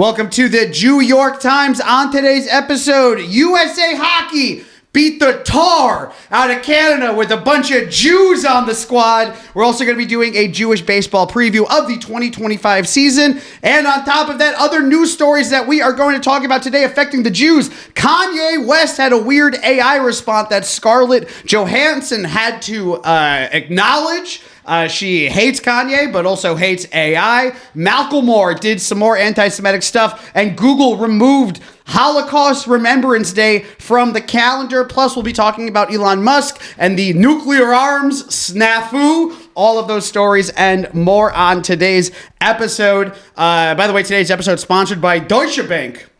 Welcome to the New York Times. On today's episode, USA Hockey beat the tar out of Canada with a bunch of Jews on the squad. We're also going to be doing a Jewish baseball preview of the 2025 season. And on top of that, other news stories that we are going to talk about today affecting the Jews. Kanye West had a weird AI response that Scarlett Johansson had to acknowledge. She hates Kanye, but also hates AI. MACKLEMORE did some more anti-Semitic stuff, and Google removed Holocaust Remembrance Day from the calendar. Plus, we'll be talking about Elon Musk and the nuclear arms snafu. All of those stories and more on today's episode. By the way, today's episode is sponsored by Deutsche Bank.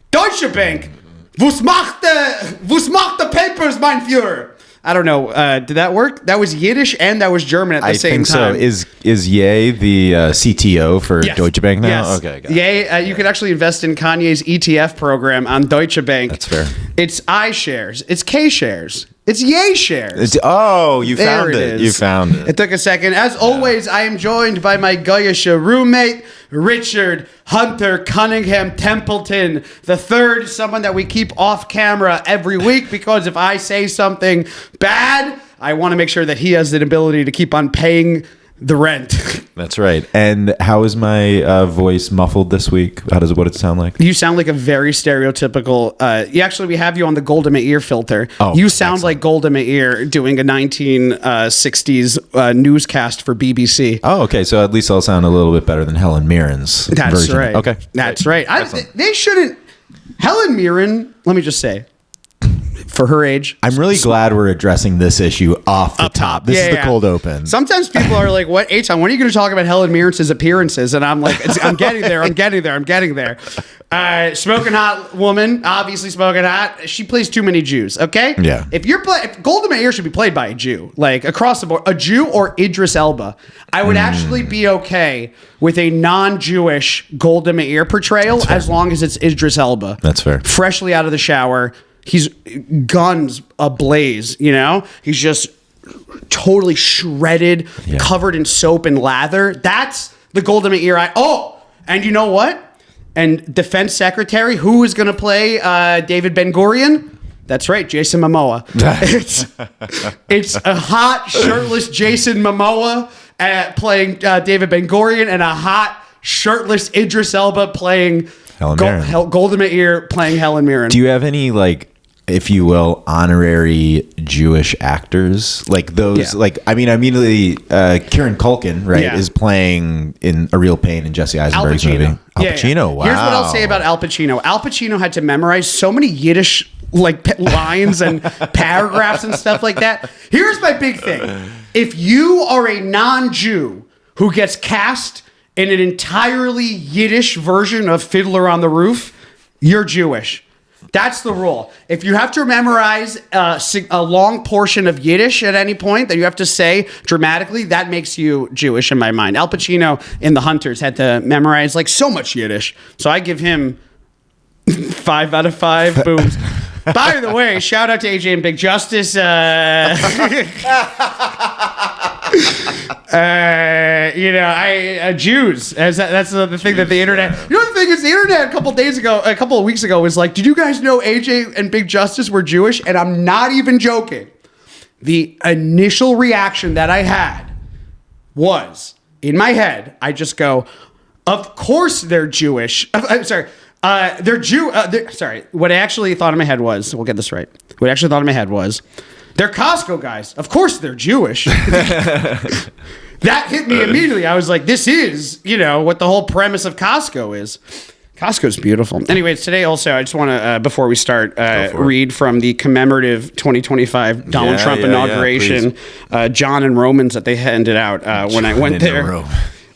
Deutsche Bank. Was macht the papers, mein Führer? I don't know. Did that work? That was Yiddish and that was German at the same time. I think so. Is Ye the CTO for Deutsche Bank now? Yes. Okay. Got Ye, you could actually invest in Kanye's ETF program on Deutsche Bank. That's fair. It's I shares. It's K shares. It's Ye shares. You found it. You found it. It took a second. As always, I am joined by my Goyish roommate, Richard Hunter Cunningham Templeton III, someone that we keep off camera every week because if I say something bad, I want to make sure that he has the ability to keep on paying the rent. That's right. And how is my voice muffled this week? What does it sound like? You sound like a very stereotypical. We have you on the Golda Meir filter. Oh, you sound excellent. like Golda Meir doing a 1960s newscast for BBC. Oh, okay. So at least I'll sound a little bit better than Helen Mirren's That's version. right. Okay. That's right. They shouldn't. Helen Mirren, let me just say, for her age, I'm really glad we're addressing this issue off the top. This is the cold open. Sometimes people are like, "What, Eitan? When are you going to talk about Helen Mirren's appearances?" And I'm like, "I'm getting there. I'm getting there." Smoking hot woman, obviously smoking hot. She plays too many Jews. Okay. Yeah. If Golda Meir should be played by a Jew, like across the board, a Jew or Idris Elba, I would actually be okay with a non-Jewish Golda Meir portrayal as long as it's Idris Elba. That's fair. Freshly out of the shower. He's guns ablaze, you know? He's just totally shredded, covered in soap and lather. That's the Golda Meir. And you know what? And Defense Secretary, who is going to play David Ben-Gurion? That's right, Jason Momoa. It's a hot, shirtless Jason Momoa playing David Ben-Gurion and a hot, shirtless Idris Elba playing Helen Mirren. Golda Meir playing Helen Mirren. Do you have any, if you will, honorary Jewish actors? Like those, immediately, Kieran Culkin, right, is playing in A Real Pain in Jesse Eisenberg's movie. Al Pacino, wow. Here's what I'll say about Al Pacino. Al Pacino had to memorize so many Yiddish, lines and paragraphs and stuff like that. Here's my big thing. If you are a non-Jew who gets cast in an entirely Yiddish version of Fiddler on the Roof, you're Jewish. That's the rule. If you have to memorize a long portion of Yiddish at any point that you have to say dramatically, that makes you Jewish in my mind. Al Pacino in The Hunters had to memorize so much Yiddish. So I give him 5 out of 5 booms. By the way, shout out to AJ and Big Justice. Jews. That's the thing that the internet. You know, the thing is, the internet a couple of weeks ago was like, did you guys know AJ and Big Justice were Jewish? And I'm not even joking. The initial reaction that I had was, in my head, I just go, of course they're Jewish. I'm sorry. They're Jew. What I actually thought in my head was, we'll get this right. What I actually thought in my head was, they're Costco guys. Of course they're Jewish. That hit me immediately. I was like, this is, what the whole premise of Costco is. Costco's beautiful. Anyways, today also, I just want to, before we start, read from the commemorative 2025 Donald Trump inauguration, John and Romans that they handed out when I went there.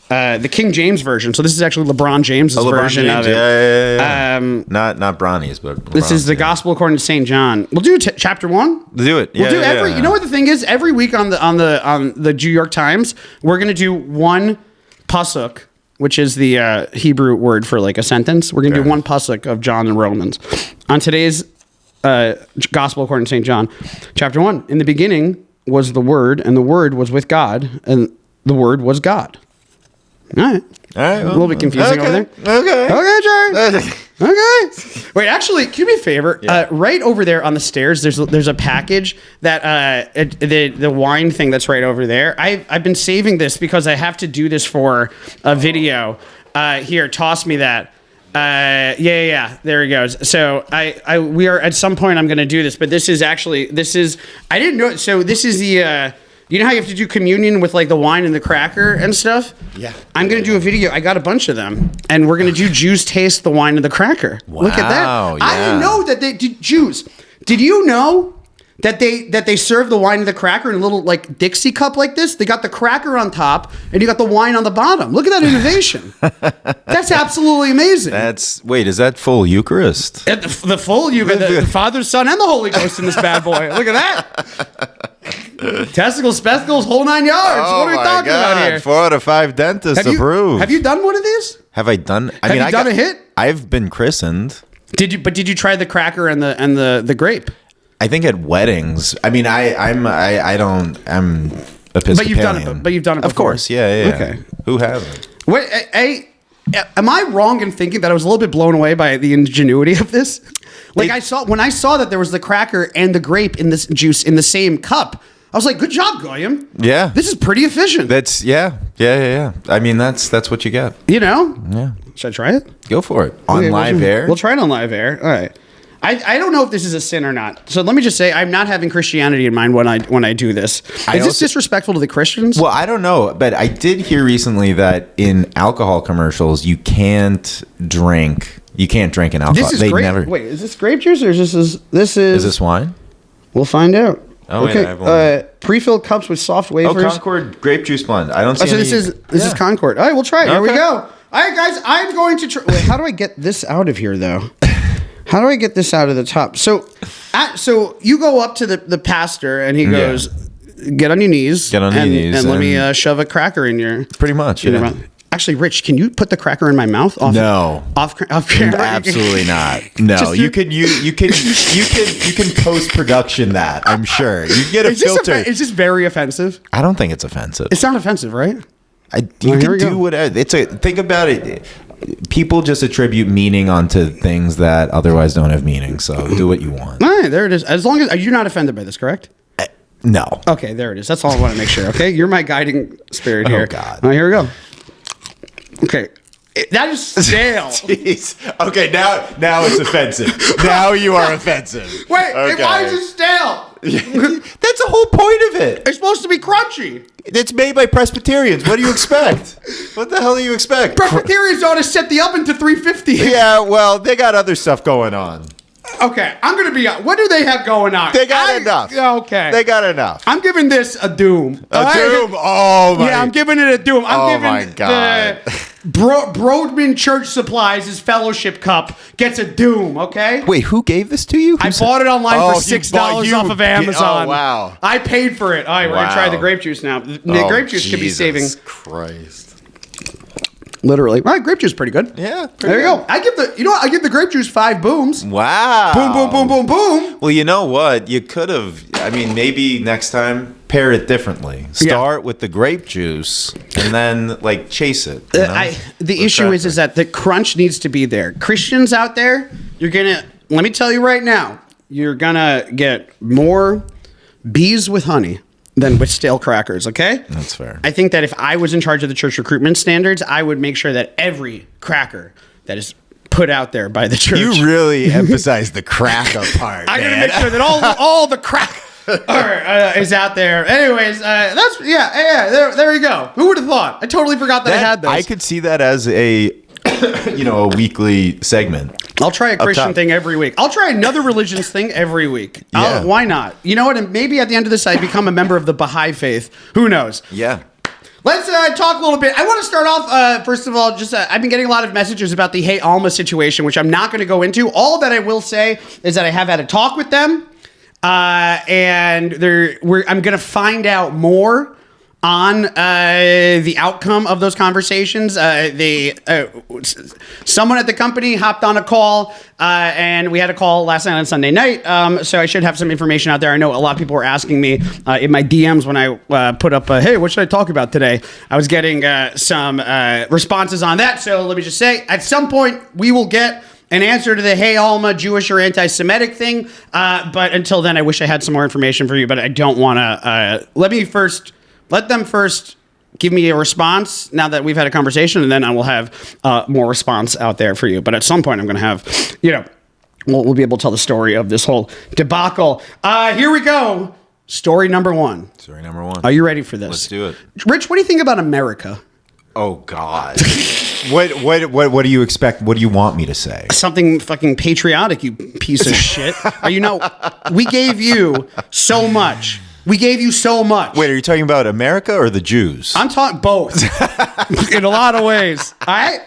The King James version. So this is actually LeBron James' version of it. Yeah. Not Bronny's, but LeBron's, this is the Gospel according to St. John. We'll do chapter 1. Do it. We'll do every. You know what the thing is? Every week on the New York Times, we're gonna do one pasuk, which is the Hebrew word for a sentence. We're gonna do one pasuk of John and Romans. On today's Gospel according to St. John, chapter 1. In the beginning was the Word, and the Word was with God, and the Word was God. All right. Well, a little bit confusing over there. Okay, Jerry. Okay. Wait, actually, can you do me a favor? Yeah. Right over there on the stairs, there's a package that the wine thing that's right over there. I've been saving this because I have to do this for a video. Here, toss me that. Yeah. There he goes. So we are at some point. I'm going to do this, but this is I didn't know. So this is the. You know how you have to do communion with like the wine and the cracker and stuff? Yeah. I'm going to do a video. I got a bunch of them. And we're going to do Jews taste the wine and the cracker. Wow, look at that. yeah. I didn't know that they did. Jews, did you know that they serve the wine and the cracker in a little like Dixie cup like this? They got the cracker on top and you got the wine on the bottom. Look at that innovation. That's absolutely amazing. Wait, is that full Eucharist? The full Eucharist, the Father, Son, and the Holy Ghost in this bad boy. Look at that. Testicles, spectacles, whole 9 yards. What are we talking about here? 4 out of 5 dentists approve. Have you done one of these? Have I done? Have you done a hit? I've been christened. Did you try the cracker and the grape? I think at weddings. I mean, I'm Episcopalian. But you've done it before. Of course, yeah. Okay. Who hasn't? Wait, am I wrong in thinking that I was a little bit blown away by the ingenuity of this? Like when I saw that there was the cracker and the grape in this juice in the same cup, I was like, "Good job, Goyim." Yeah, this is pretty efficient. That's yeah. I mean, that's what you get. You know? Yeah. Should I try it? Go for it on live air. We'll try it on live air. All right. I don't know if this is a sin or not. So let me just say, I'm not having Christianity in mind when I do this. Is this disrespectful to the Christians? Well, I don't know, but I did hear recently that in alcohol commercials, you can't drink an alcohol. This is grape. Wait, is this grape juice or is this Is this wine? We'll find out. Oh, okay. Wait, I have one. Pre-filled cups with soft wafers. Oh, Concord grape juice blend. I don't see. So this is Concord. All right, we'll try it. Here we go. All right, guys, I'm going to try. Wait, how do I get this out of here though? How do I get this out of the top? So you go up to the pastor and he goes, "Get on your knees. And let me shove a cracker in your." Pretty much. Yeah. Actually, Rich, can you put the cracker in my mouth? No. Off camera? Absolutely not. No. You can post production that. I'm sure you can get a filter. Is this very offensive? I don't think it's offensive. It's not offensive, right? You can do whatever. Think about it. People just attribute meaning onto things that otherwise don't have meaning. So do what you want. All right, there it is. As long as you're not offended by this, correct? No. Okay, there it is. That's all I want to make sure. Okay, you're my guiding spirit here. Oh God. All right, here we go. Okay. That is stale. Jeez. Okay, now it's offensive. Now you are offensive. Wait, why is it stale? That's the whole point of it. It's supposed to be crunchy. It's made by Presbyterians. What do you expect? What the hell do you expect? Presbyterians ought to set the oven to 350. Yeah, well, they got other stuff going on. Okay, I'm going to be... What do they have going on? They got enough. Okay. They got enough. I'm giving this a doom. Doom? Oh, my... Yeah, I'm giving it a doom. I'm giving my God. Broadman Church Supplies, his fellowship cup, gets a doom, okay? Wait, who gave this to you? I bought it online for $6 off of Amazon. Oh, wow. I paid for it. All right, we're going to try the grape juice now. The grape juice could be saving... Christ. Literally. All right, grape juice is pretty good. Yeah. There you go. I give the grape juice 5 booms. Wow. Boom, boom, boom, boom, boom. Well, you know what? You could have, maybe next time, pair it differently. Start with the grape juice and then, chase it. The issue is that the crunch needs to be there. Christians out there, let me tell you right now, you're going to get more bees with honey than with stale crackers, okay? That's fair. I think that if I was in charge of the church recruitment standards, I would make sure that every cracker that is put out there by the church... You really emphasize the cracker part, I'm going to make sure that all the crack is out there. Anyways, there you go. Who would have thought? I totally forgot that I had those. I could see that as a weekly segment. I'll try a Christian thing every week. I'll try another religion's thing every week. Yeah. Why not? You know what? And maybe at the end of this, I become a member of the Baha'i faith. Who knows? Yeah. Let's talk a little bit. I want to start off, first of all, just I've been getting a lot of messages about the Hey Alma situation, which I'm not going to go into. All that I will say is that I have had a talk with them, and I'm going to find out more on the outcome of those conversations. Someone at the company hopped on a call, and we had a call last night on Sunday night. So I should have some information out there. I know a lot of people were asking me in my DMs when I put up, hey, what should I talk about today? I was getting some responses on that. So let me just say, at some point, we will get an answer to the hey Alma Jewish or anti-Semitic thing. But until then, I wish I had some more information for you, but I don't want to. Let them first give me a response now that we've had a conversation, and then I will have more response out there for you. But at some point, I'm going to have, we'll be able to tell the story of this whole debacle. Here we go. Story number one. Are you ready for this? Let's do it. Rich, what do you think about America? Oh, God. What do you expect? What do you want me to say? Something fucking patriotic, you piece of shit. We gave you so much. Wait, are you talking about America or the Jews? I'm talking both. In a lot of ways. All right?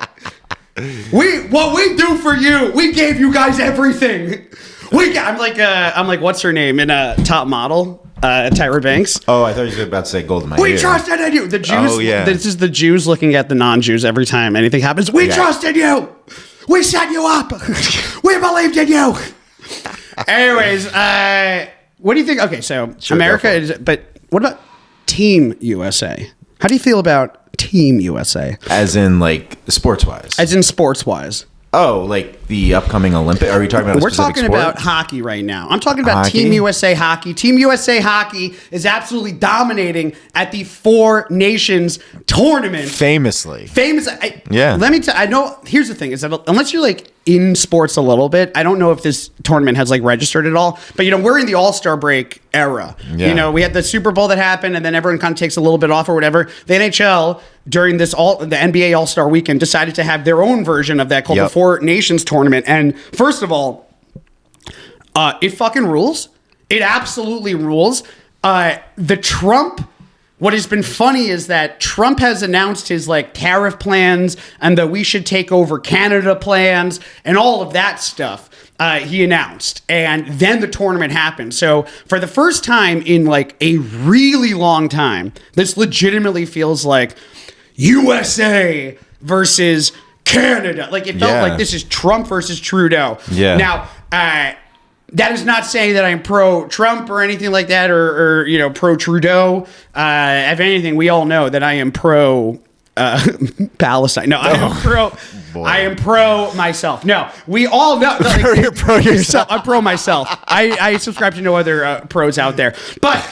What we do for you, we gave you guys everything. I'm like, what's her name in Top Model? Tyra Banks. Oh, I thought you were about to say Golden Meir. We trusted in you. The Jews. Oh, yeah. This is the Jews looking at the non-Jews every time anything happens. We trusted you. We set you up. We believed in you. Anyways, what do you think? Okay, so sure, America is, but what about Team USA? How do you feel about Team USA? As in, like, sports-wise? As in sports-wise. Oh, like the upcoming Olympic? Are we talking about a specific sport? We're talking about hockey right now. I'm talking about hockey? Team USA Hockey. Team USA Hockey is absolutely dominating at the Four Nations tournament. Famously. Yeah. Let me tell I know, here's the thing, is that unless you're like in sports a little bit, I don't know if this tournament has like registered at all, but we're in the All-Star break era. Yeah. We had the Super Bowl that happened and then everyone kind of takes a little bit off or whatever. The NHL during the NBA All-Star weekend decided to have their own version of that called the Four Nations tournament. And first of all, it fucking rules. It absolutely rules. What has been funny is that Trump has announced his like tariff plans and that we should take over Canada plans and all of that stuff. He announced, and then the tournament happened. So for the first time in like a really long time, this legitimately feels like USA versus Canada. Like it felt like this is Trump versus Trudeau. Yeah. Now, that is not saying that I'm pro-Trump or anything like that, or pro-Trudeau. If anything, we all know that I am pro Palestine. No, I am pro. I am pro myself. No, we all know. Like, you're pro yourself. I'm pro myself. I subscribe to no other pros out there. But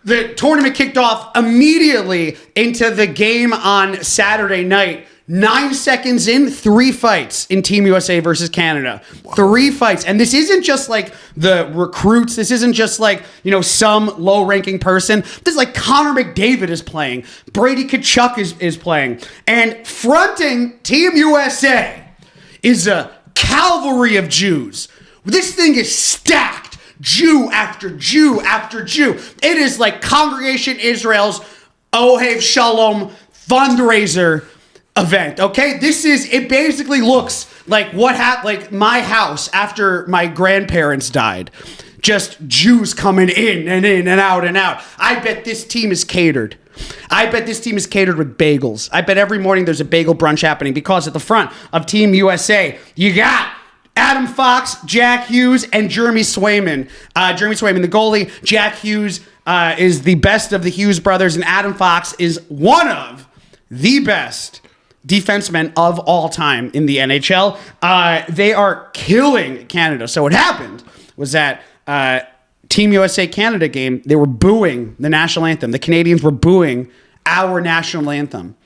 the tournament kicked off immediately into the game on Saturday night. 9 seconds in, 3 fights in Team USA versus Canada. Wow. 3 fights. And this isn't just like the recruits. This isn't just like, some low-ranking person. This is like Connor McDavid is playing. Brady Tkachuk is playing. And fronting Team USA is a cavalry of Jews. This thing is stacked. Jew after Jew after Jew. It is like Congregation Israel's Ohev Shalom fundraiser event. Okay, it basically looks like what happened, like my house after my grandparents died. Just Jews coming in and out and out. I bet this team is catered. I bet this team is catered with bagels. I bet every morning there's a bagel brunch happening because at the front of Team USA, you got Adam Fox, Jack Hughes, and Jeremy Swayman. Jeremy Swayman, the goalie. Jack Hughes is the best of the Hughes brothers, and Adam Fox is one of the best defensemen of all time in the NHL. They are killing Canada. So what happened was that Team USA Canada game, they were booing the national anthem. The Canadians were booing our national anthem,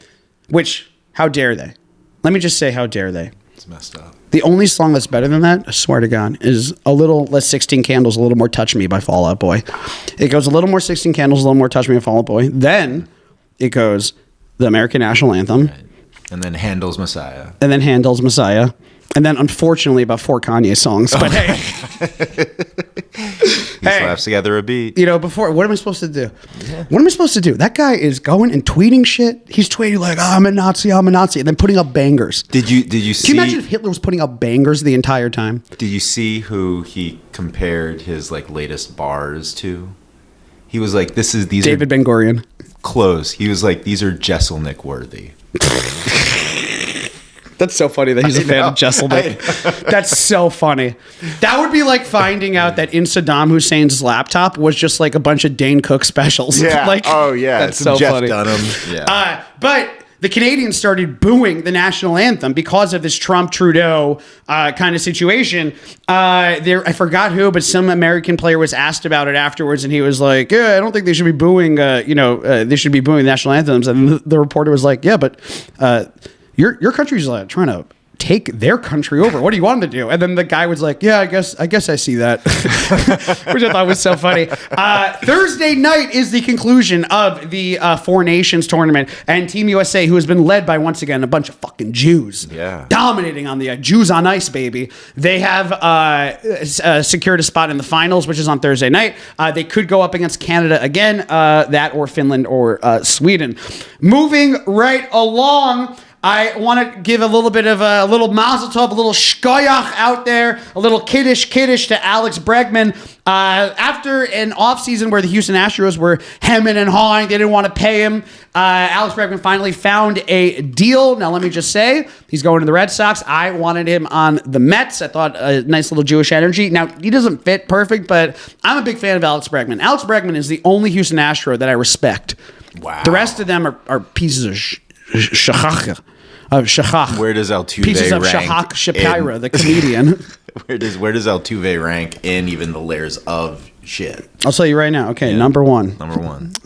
which, how dare they? Let me just say, how dare they? It's messed up. The only song that's better than that, I swear to God, is a little less 16 Candles, a little more Touch Me by Fall Out Boy. It goes a little more 16 Candles, a little more Touch Me by Fall Out Boy. Then it goes the American national anthem. Right. And then Handel's Messiah. And then, unfortunately, about 4 Kanye songs. But hey. He slaps together a beat. What am I supposed to do? Yeah. What am I supposed to do? That guy is going and tweeting shit. He's tweeting like, I'm a Nazi, and then putting up bangers. Did you see? Can you imagine if Hitler was putting up bangers the entire time? Did you see who he compared his latest bars to? He was like, these David Ben Gurion. Close. He was like, these are Jesselnick worthy. That's so funny that he's a fan of Jesselnick. That's so funny. That would be like finding out that in Saddam Hussein's laptop was just like a bunch of Dane Cook specials. Yeah. Like, that's so Jeff funny. Dunham. Yeah. But the Canadians started booing the national anthem because of this Trump-Trudeau kind of situation. I forgot who, but some American player was asked about it afterwards, and he was like, "Yeah, I don't think they should be booing. They should be booing the national anthems." And the reporter was like, "Yeah, but your country's trying to take their country over. What do you want them to do?" And then the guy was like, "Yeah, I guess I see that," which I thought was so funny. Thursday night is the conclusion of the Four Nations tournament, and Team USA, who has been led by once again a bunch of fucking Jews, dominating on the Jews on ice, baby. They have secured a spot in the finals, which is on Thursday night. They could go up against Canada again, that or Finland or Sweden. Moving right along. I want to give a little bit of a little mazel tov, a little shkoyach out there, a little kiddush to Alex Bregman. After an offseason where the Houston Astros were hemming and hawing, they didn't want to pay him. Alex Bregman finally found a deal. Now, let me just say, he's going to the Red Sox. I wanted him on the Mets. I thought a nice little Jewish energy. Now, he doesn't fit perfect, but I'm a big fan of Alex Bregman. Alex Bregman is the only Houston Astro that I respect. Wow. The rest of them are pieces of shachach. Where does Altuve pieces of rank Shahak Shapira, the comedian? Where does Altuve rank in even the layers of shit? I'll tell you right now. Okay, number one. A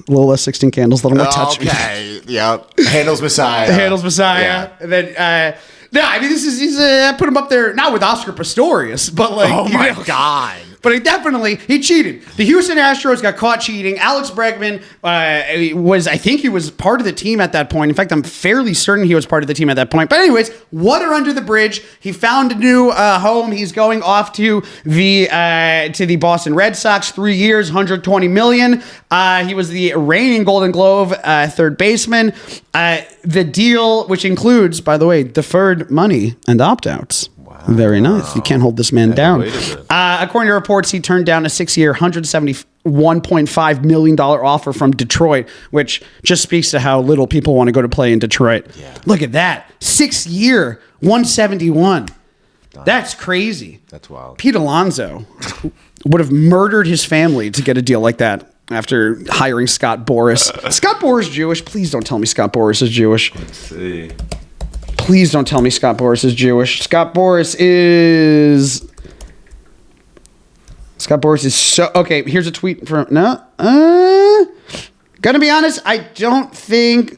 little less 16 candles, a little more touch. Okay, yep. Handles Messiah. Yeah. And then, I mean, he's I put him up there, not with Oscar Pistorius, but like, oh my God. But he cheated. The Houston Astros got caught cheating. Alex Bregman I think he was part of the team at that point. In fact, I'm fairly certain he was part of the team at that point. But anyways, water under the bridge. He found a new home. He's going off to the Boston Red Sox. 3 years, $120 million. He was the reigning Golden Glove third baseman. The deal, which includes, by the way, deferred money and opt-outs. Very nice. You can't hold this man down. According to reports, he turned down a 6-year, $171.5 million offer from Detroit, which just speaks to how little people want to go to play in Detroit. Yeah. Look at that. 6-year, 171. That's crazy. That's wild. Pete Alonso would have murdered his family to get a deal like that after hiring Scott Boras. Scott Boras Jewish? Please don't tell me Scott Boras is Jewish. Let's see. Please don't tell me Scott Boras is Jewish. Scott Boras is so... Okay, here's a tweet from... Gonna be honest, I don't see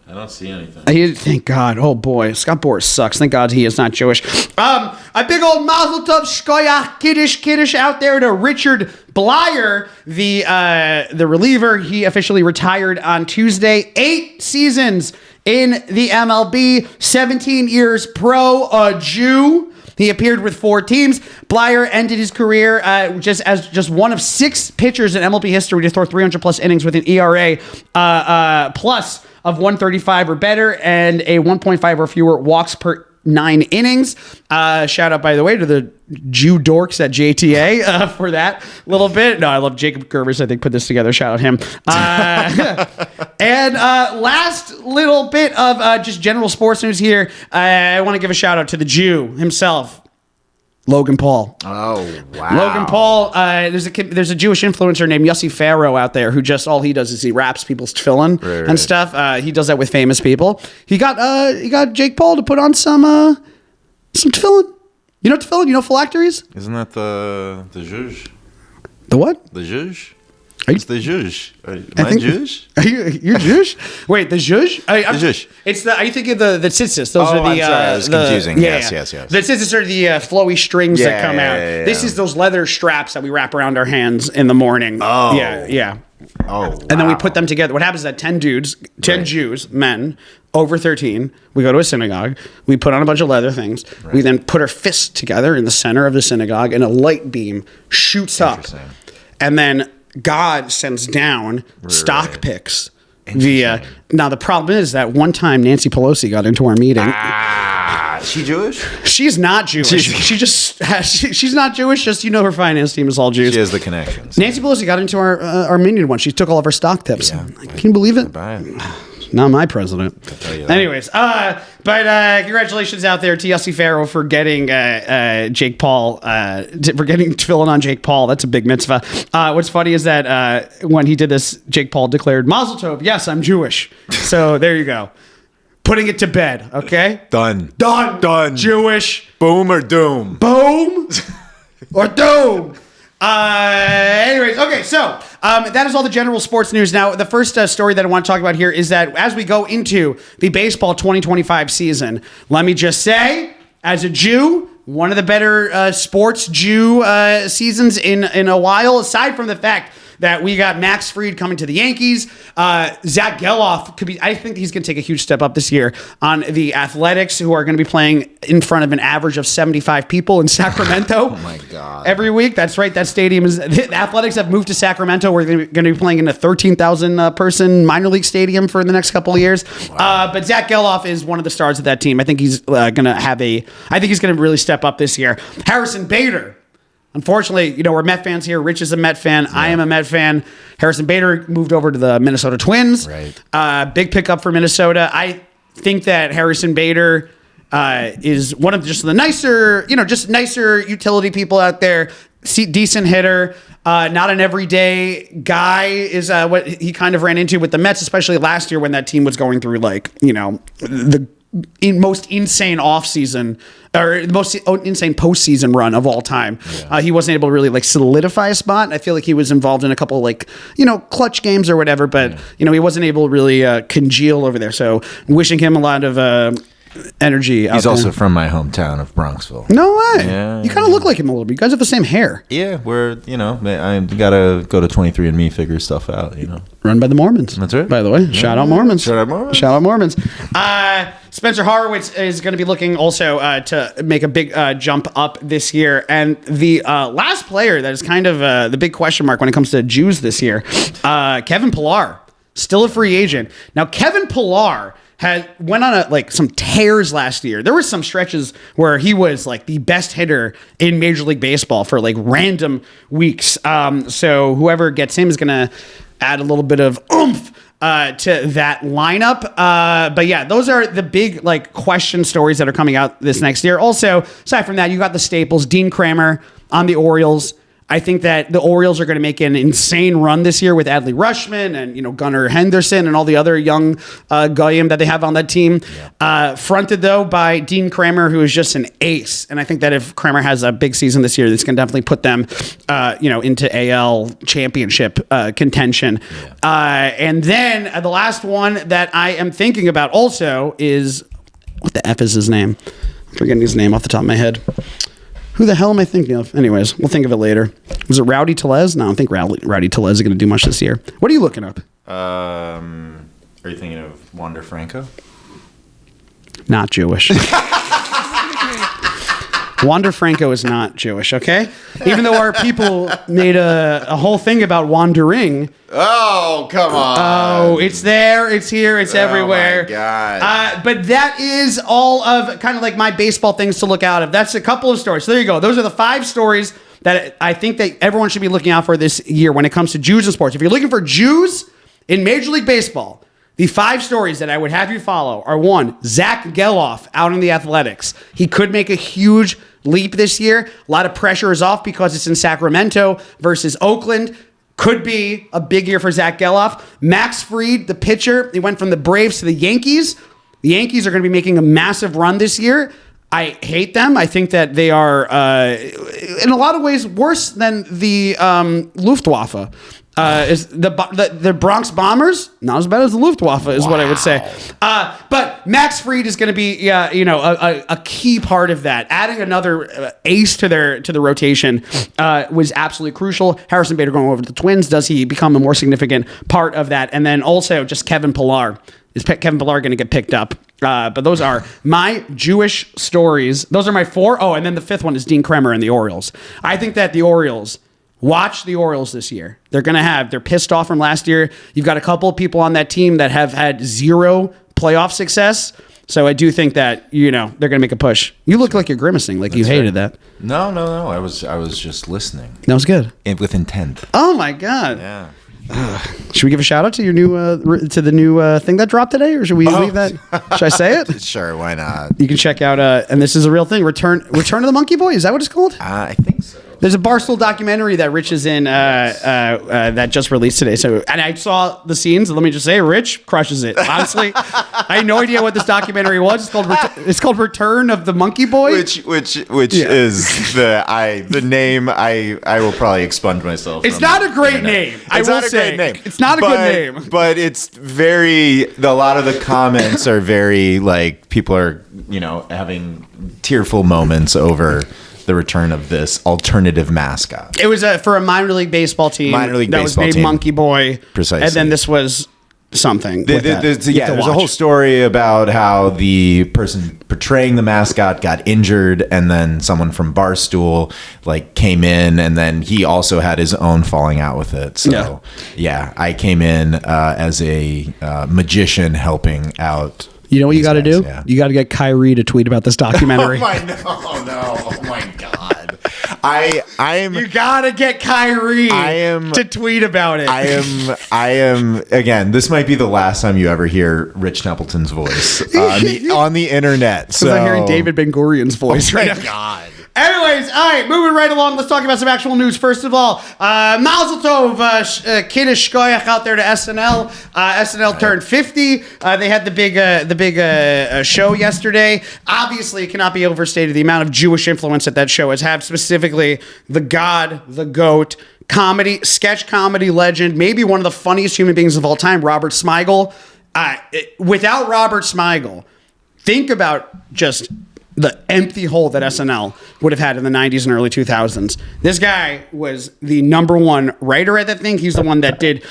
anything. Thank God. Oh, boy. Scott Boras sucks. Thank God he is not Jewish. A big old mazel tov, shkoyach, kiddush out there to Richard Blyer, the reliever. He officially retired on Tuesday. 8 seasons in the MLB, 17 years pro, a Jew. He appeared with 4 teams. Blyer ended his career just one of 6 pitchers in MLB history to throw 300-plus innings with an ERA plus of 135 or better and a 1.5 or fewer walks per 9 innings. Shout out, by the way, to the Jew dorks at JTA for that little bit. No, I love Jacob Gervers. I think put this together. Shout out him. And last little bit of just general sports news here. I want to give a shout out to the Jew himself, Logan Paul. Oh, wow. Logan Paul, there's a Jewish influencer named Yossi Farrow out there who just all he does is he raps people's tefillin and stuff. He does that with famous people. He got Jake Paul to put on some tefillin. You know tefillin? You know phylacteries? Isn't that the zhuzh? The what? The zhuzh? It's the zhuzh. Am I Jewish? You're Jewish? Wait, the zhuzh? The zhuzh. Are you thinking of the tzitzis? Those are the. I'm sorry, I was confusing. Yes. The tzitzis are the flowy strings that come out. Yeah. This is those leather straps that we wrap around our hands in the morning. Oh. Yeah. Oh, wow. And then we put them together. What happens is that 10 Jews, men, over 13, we go to a synagogue, we put on a bunch of leather things, we then put our fists together in the center of the synagogue, and a light beam shoots up. And then God sends down stock picks via... Now, the problem is that one time Nancy Pelosi got into our meeting. Is she Jewish? She's not Jewish. She's not Jewish. Just her finance team is all Jews. She has the connections. Nancy Pelosi got into our Armenian one. She took all of our stock tips. Yeah, can you believe it? Not my president. Anyways, but congratulations out there to Yossi Farrow for getting Jake Paul, for getting filling on Jake Paul. That's a big mitzvah. What's funny is that when he did this, Jake Paul declared, Mazel Tov, yes, I'm Jewish. So there you go. Putting it to bed, okay? Done. Jewish. Boom or doom? Boom or doom. Anyways, okay, so that is all the general sports news. Now, the first story that I want to talk about here is that as we go into the baseball 2025 season, let me just say, as a Jew, one of the better sports Jew seasons in a while, aside from the fact that we got Max Fried coming to the Yankees. Zach Geloff could be, I think he's going to take a huge step up this year on the Athletics, who are going to be playing in front of an average of 75 people in Sacramento. Oh my God. Every week. That's right. That stadium is, the Athletics have moved to Sacramento. We're going to be playing in a 13,000 person minor league stadium for the next couple of years. Wow. But Zach Geloff is one of the stars of that team. I think he's going to really step up this year. Harrison Bader. Unfortunately, we're Met fans here. Rich is a Met fan. Yeah. I am a Met fan. Harrison Bader moved over to the Minnesota Twins. Right. Big pickup for Minnesota. I think that Harrison Bader is one of just the nicer utility people out there. Decent hitter. Not an everyday guy is what he kind of ran into with the Mets, especially last year when that team was going through the most insane offseason or the most insane postseason run of all time. Yeah. He wasn't able to really solidify a spot. I feel like he was involved in a couple clutch games or whatever, but he wasn't able to really congeal over there. So wishing him a lot of energy. He's also from my hometown of Bronxville. No way. Yeah, you kind of look like him a little bit. You guys have the same hair. Yeah, we're, I gotta go to 23andMe, figure stuff out, Run by the Mormons. That's right. By the way, yeah. Shout out Mormons. Shout out Mormons. Spencer Horowitz is going to be looking also to make a big jump up this year. And the last player that is kind of the big question mark when it comes to Jews this year, Kevin Pillar, still a free agent. Now, Kevin Pillar went on some tears last year. There were some stretches where he was the best hitter in Major League Baseball for random weeks. So whoever gets him is going to add a little bit of oomph to that lineup. But yeah, those are the big question stories that are coming out this next year. Also, aside from that, you got the staples, Dean Kramer on the Orioles. I think that the Orioles are going to make an insane run this year with Adley Rutschman and Gunnar Henderson and all the other young goyim that they have on that team. Yeah. Fronted though by Dean Kramer, who is just an ace. And I think that if Kramer has a big season this year, this can definitely put them, into AL championship contention. Yeah. And then the last one that I am thinking about also is, what the F is his name? I'm forgetting his name off the top of my head. Who the hell am I thinking of? Anyways, we'll think of it later. Was it Rowdy Tellez? No, I don't think Rowdy Tellez is going to do much this year. What are you looking up? Are you thinking of Wander Franco? Not Jewish. Wander Franco is not Jewish, okay? Even though our people made a whole thing about wandering. Oh, come on. Oh, it's there, it's here, it's everywhere. Oh, my God. But that is all of kind of my baseball things to look out of. That's a couple of stories. So there you go. Those are the 5 stories that I think that everyone should be looking out for this year when it comes to Jews in sports. If you're looking for Jews in Major League Baseball, the 5 stories that I would have you follow are 1, Zach Geloff out in the Athletics. He could make a huge leap this year. A lot of pressure is off because it's in Sacramento versus Oakland. Could be a big year for Zach Geloff. Max Fried, the pitcher, he went from the Braves to the Yankees. The Yankees are going to be making a massive run this year. I hate them. I think that they are, in a lot of ways, worse than the Luftwaffe. Is the Bronx Bombers not as bad as the Luftwaffe is what I would say. But Max Fried is going to be a key part of that. Adding another ace to the rotation was absolutely crucial. Harrison Bader going over to the Twins, does he become a more significant part of that? And then also just Kevin Pillar. Is Kevin Pillar going to get picked up? But those are my Jewish stories. Those are my 4. Oh, and then the 5th one is Dean Kramer and the Orioles. I think that the Orioles, watch the Orioles this year. They're pissed off from last year. You've got a couple of people on that team that have had 0 playoff success. So I do think that, they're going to make a push. You look like you're grimacing, like you hated that. No. I was just listening. That was good. With intent. Oh my God. Yeah. Should we give a shout out to your new to the new thing that dropped today, or should we leave that? Should I say it? Sure, why not? You can check out and this is a real thing. Return of the Monkey Boy. Is that what it's called? I think so. There's a Barstool documentary that Rich is in that just released today. So, and I saw the scenes. Let me just say, Rich crushes it. Honestly, I had no idea what this documentary was. It's called Return of the Monkey Boy, which is the name. I will probably expunge myself. It's not a great name. It's not a great name. It's not a good name. But it's a lot of the comments are very like people are having tearful moments over the return of this alternative mascot. It was for a minor league baseball team that was named Monkey Boy. Precisely. And then this was something. There's a whole story about how the person portraying the mascot got injured, and then someone from Barstool came in, and then he also had his own falling out with it. So yeah I came in as a magician helping out. You know what you got to do? Yeah. You got to get Kyrie to tweet about this documentary. Oh my God. I am. You got to get Kyrie to tweet about it. I am. Again, this might be the last time you ever hear Rich Templeton's voice on the internet. Because I'm hearing David Ben-Gurion's voice right now. God. Anyways, all right, moving right along. Let's talk about some actual news. First of all, Mazel Tov, Kiddush Shkoyach out there to SNL. SNL turned 50. They had the big show yesterday. Obviously, it cannot be overstated the amount of Jewish influence that show has had. Specifically, the God, the GOAT, sketch comedy legend, maybe one of the funniest human beings of all time, Robert Smigel. Without Robert Smigel, think about just the empty hole that SNL would have had in the 90s and early 2000s. This guy was the number one writer at that thing. He's the one that did,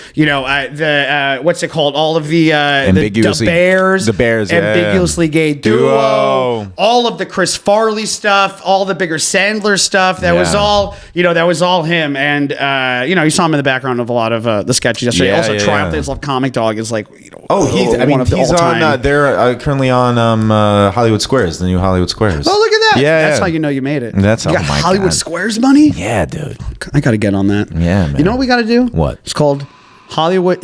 what's it called? All of the Bears. The Bears, Ambiguously Gay Duo. All of the Chris Farley stuff. All the bigger Sandler stuff. That was all him. And, you saw him in the background of a lot of the sketches yesterday. Triumph Days Love Comic Dog is he's on, they're currently on Hollywood Squares, the new Hollywood Squares. Oh, look at that. Yeah. That's how you know you made it. That's you got Hollywood Squares money? Yeah, dude. I got to get on that. Yeah, man. You know what we got to do? What? It's called Hollywood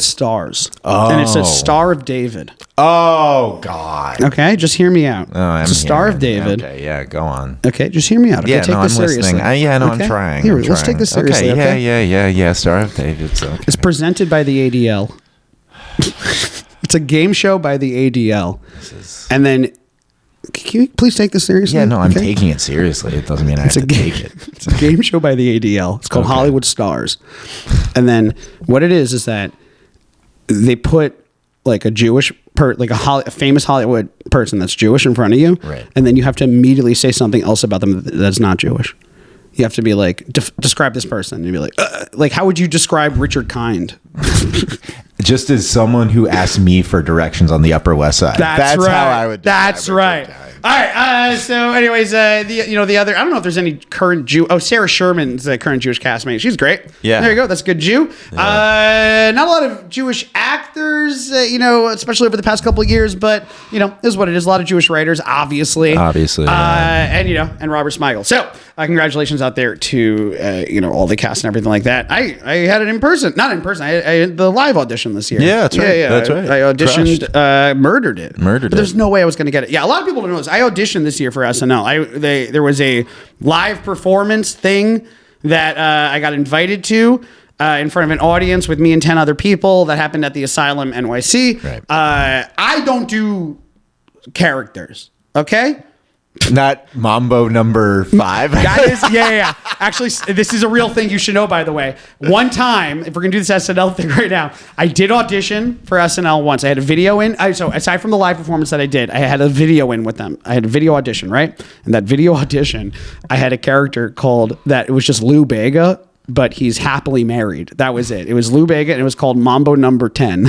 Stars. Oh. And it says Star of David. Oh, God. Okay, just hear me out. It's a Star of David. Okay, yeah, go on. Okay, just hear me out. Okay, I'm listening. I'm trying. Here, let's take this seriously. Yeah. Star of David. Okay. It's presented by the ADL. It's a game show by the ADL. And then... Can you please take this seriously? Yeah, no, I'm taking it seriously. It doesn't mean I have to take it. It's a game show by the ADL. It's called Hollywood Stars. And then what it is that they put a Jewish a famous Hollywood person that's Jewish in front of you, right? And then you have to immediately say something else about them that's not Jewish. You have to be describe this person. And you'd be how would you describe Richard Kind? Just as someone who asked me for directions on the Upper West Side. That's right. How I would. That's right. All right. So, anyways, the other. I don't know if there's any current Jew. Oh, Sarah Sherman's the current Jewish castmate. She's great. Yeah. There you go. That's a good Jew. Yeah. Not a lot of Jewish actors. Especially over the past couple of years. But this is what it is. A lot of Jewish writers, obviously. Yeah. And Robert Smigel. So, congratulations out there to all the cast and everything like that. I had it in person. Not in person. I had the live audition this year. Yeah, that's right. Yeah. That's right. I auditioned, murdered it. But there's no way I was going to get it. Yeah, a lot of people don't know this. I auditioned this year for SNL. There was a live performance thing that I got invited to in front of an audience with me and 10 other people that happened at the Asylum NYC. Right. I don't do characters, okay? Not Mambo number 5. Yeah. Actually, this is a real thing you should know, by the way. One time, if we're going to do this SNL thing right now, I did audition for SNL once. I had a video in. So aside from the live performance that I did, I had a video in with them. I had a video audition, right? And that video audition, I had a character called that. It was just Lou Bega, but he's happily married. That was it. It was Lou Bega, and it was called Mambo number 10.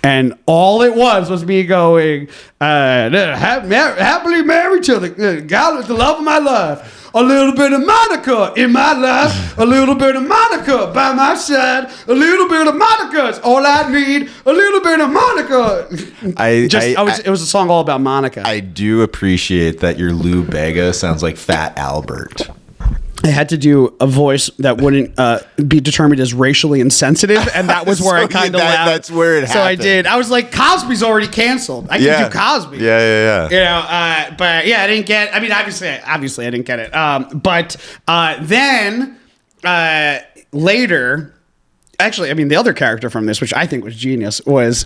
And all it was me going, happily married to the God, the love of my life. a little bit of Monica in my life, a little bit of Monica by my side, a little bit of Monica's all I need, a little bit of Monica. It was a song all about Monica. I do appreciate that your Lou Bega sounds like Fat Albert. I had to do a voice that wouldn't be determined as racially insensitive, and that was where I kind of laughed. That's where it happened. So I did. I was like, Cosby's already canceled. I can do Cosby. Yeah. You know, but yeah, I didn't get. I mean, obviously, I didn't get it. But then later. Actually, I mean, the other character from this, which I think was genius, was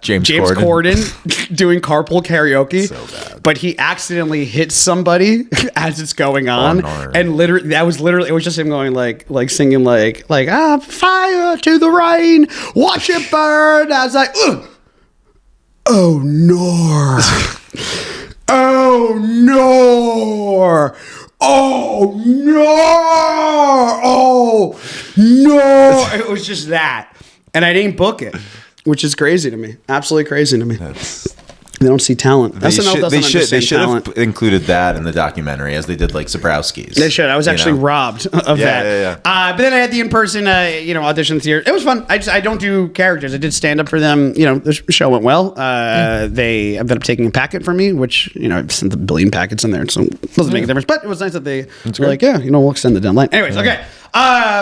James Corden doing carpool karaoke. So bad. But he accidentally hits somebody as it's going on, and literally, it was just him going like singing like fire to the rain, watch it burn. I was like, ugh. Oh no, oh no. Oh no! Oh no! It was just that, and I didn't book it, which is crazy to me. Absolutely crazy to me. They don't see talent. SNL doesn't understand They should talent. have included that in the documentary, as they did like Zabrowski's. They should. I was actually robbed of that. Yeah. But then I had the in-person, auditions here. It was fun. I don't do characters. I did stand up for them. You know, the show went well. They ended up taking a packet from me, which I've sent a billion packets in there, so it doesn't make a difference. But it was nice that they were like, we'll extend the deadline. Anyways, okay.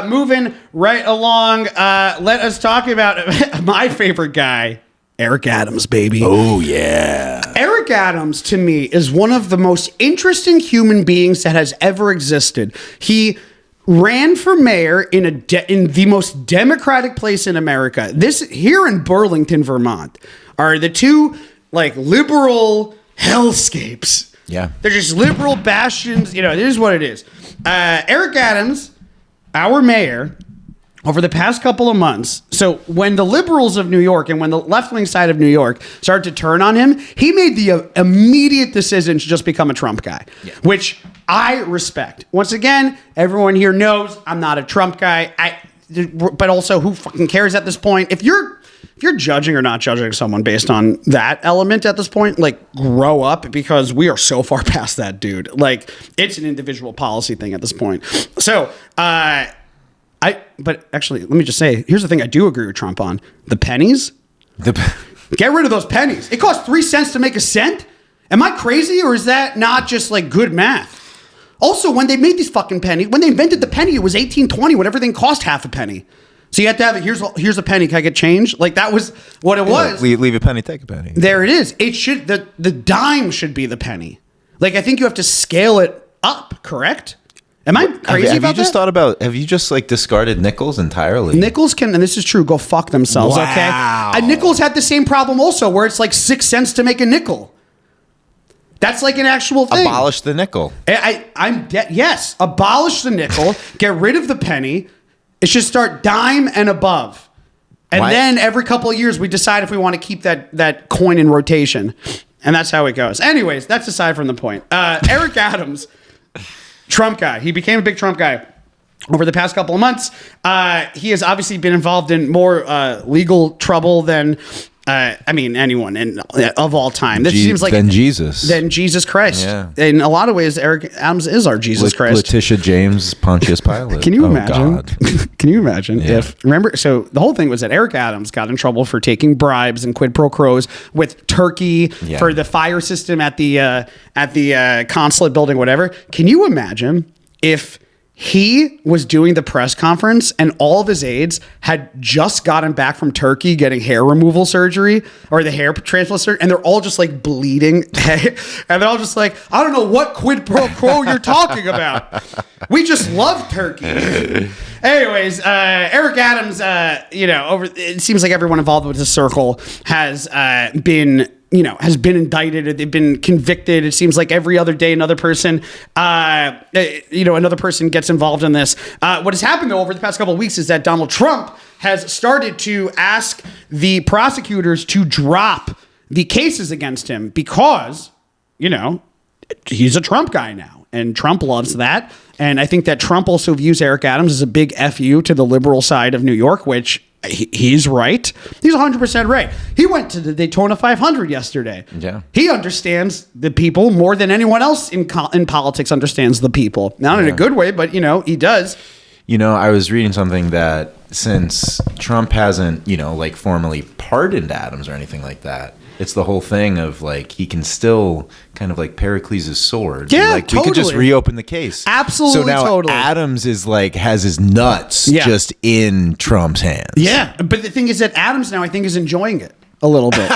Moving right along. Let us talk about my favorite guy. Eric Adams, baby. Oh, yeah. Eric Adams, to me, is one of the most interesting human beings that has ever existed. He ran for mayor in the most democratic place in America. This here in Burlington, Vermont, are the two liberal hellscapes. Yeah. They're just liberal bastions. It is what it is. Eric Adams, our mayor, over the past couple of months, so when the liberals of New York and when the left-wing side of New York started to turn on him, he made the immediate decision to just become a Trump guy, which I respect. Once again, everyone here knows I'm not a Trump guy, but also who fucking cares at this point? If you're judging or not judging someone based on that element at this point, grow up, because we are so far past that, dude. It's an individual policy thing at this point. So, but actually, let me just say, here's the thing I do agree with Trump on. The pennies. Get rid of those pennies. It costs 3 cents to make a cent. Am I crazy, or is that not just good math? Also, when they made these fucking pennies, when they invented the penny, it was 1820 when everything cost half a penny. So you have to have it. Here's a penny. Can I get change? That was what it was. Leave a penny, take a penny. There it is. It should the dime should be the penny. I think you have to scale it up. Correct? Am I crazy about that? Have you just discarded nickels entirely? Nickels can, and this is true, go fuck themselves, wow. Okay? Nickels had the same problem also, where it's 6 cents to make a nickel. That's an actual thing. Abolish the nickel. Yes, abolish the nickel, get rid of the penny. It should start dime and above. And then every couple of years, we decide if we want to keep that coin in rotation. And that's how it goes. Anyways, that's aside from the point. Eric Adams... Trump guy. He became a big Trump guy over the past couple of months. He has obviously been involved in more legal trouble than anyone of all time. This seems like than Jesus Christ. Yeah. In a lot of ways, Eric Adams is our Jesus Christ. Letitia James, Pontius Pilate. Can you imagine? Can you imagine remember? So the whole thing was that Eric Adams got in trouble for taking bribes and quid pro quos with Turkey for the fire system at the consulate building, whatever. Can you imagine if he was doing the press conference and all of his aides had just gotten back from Turkey getting hair removal surgery or the hair transplant surgery, and they're all just bleeding, and they're all just I don't know what quid pro quo you're talking about. We just love Turkey. Anyways, Eric Adams, it seems like everyone involved with this circle has been indicted. They've been convicted. It seems like every other day another person gets involved in this. What has happened, though, over the past couple of weeks is that Donald Trump has started to ask the prosecutors to drop the cases against him because, he's a Trump guy now. And Trump loves that. And I think that Trump also views Eric Adams as a big FU to the liberal side of New York, which he's right. He's 100% right. He went to the Daytona 500 yesterday. Yeah. He understands the people more than anyone else in politics understands the people. Not in a good way, but, he does. I was reading something that since Trump hasn't, formally pardoned Adams or anything like that, it's the whole thing of he can still kind of Pericles' sword. Yeah, we could just reopen the case. Absolutely. So now totally. Adams is has his nuts just in Trump's hands. Yeah, but the thing is that Adams now I think is enjoying it a little bit.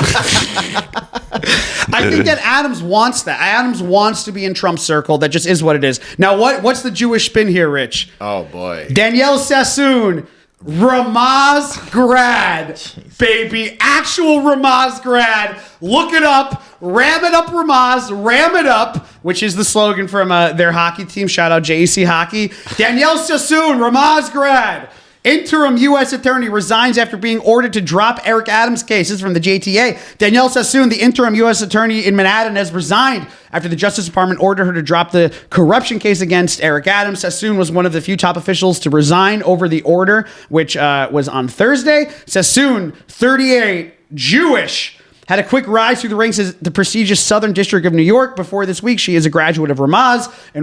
I think that Adams wants that. Adams wants to be in Trump's circle. That just is what it is. Now, what's the Jewish spin here, Rich? Oh boy, Danielle Sassoon. Ramaz grad, baby. Actual Ramaz grad. Look it up. Ram it up, Ramaz. Ram it up, which is the slogan from their hockey team. Shout out JEC Hockey. Danielle Sassoon, Ramaz grad. Interim U.S. attorney resigns after being ordered to drop Eric Adams' case. This is from the JTA. Danielle Sassoon, the interim U.S. attorney in Manhattan, has resigned after the Justice Department ordered her to drop the corruption case against Eric Adams. Sassoon was one of the few top officials to resign over the order, which was on Thursday. Sassoon, 38, Jewish, had a quick rise through the ranks as the prestigious Southern District of New York. Before this week, she is a graduate of Ramaz, a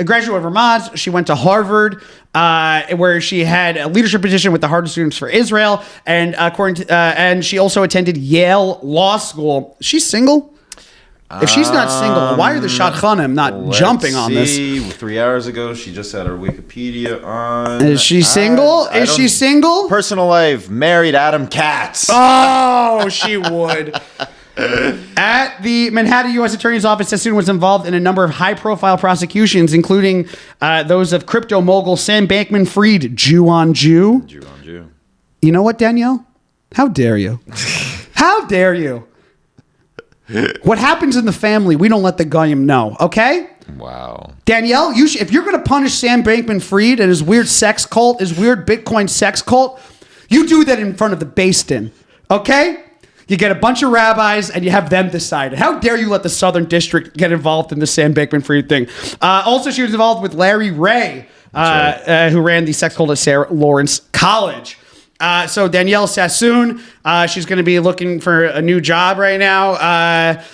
graduate of Ramaz. She went to Harvard, where she had a leadership position with the Harvard Students for Israel, and and she also attended Yale Law School. She's single. If she's not single, why are the Shadchanim not jumping on this? 3 hours ago, she just had her Wikipedia on. Is she single? Is she single? Personal life, married Adam Katz. Oh, she would. At the Manhattan U.S. Attorney's Office, Sassoon was involved in a number of high-profile prosecutions, including those of crypto mogul Sam Bankman-Fried, Jew on Jew. Jew on Jew. You know what, Danielle? How dare you? How dare you? What happens in the family, we don't let the goyim know, okay? Wow. Danielle, if you're going to punish Sam Bankman-Fried and his weird sex cult, his weird Bitcoin sex cult, you do that in front of the Beis Din, okay? You get a bunch of rabbis and you have them decide. How dare you let the Southern District get involved in the Sam Bankman-Fried thing? Also, she was involved with Larry Ray, who ran the sex cult at Sarah Lawrence College. So Danielle Sassoon, she's going to be looking for a new job right now.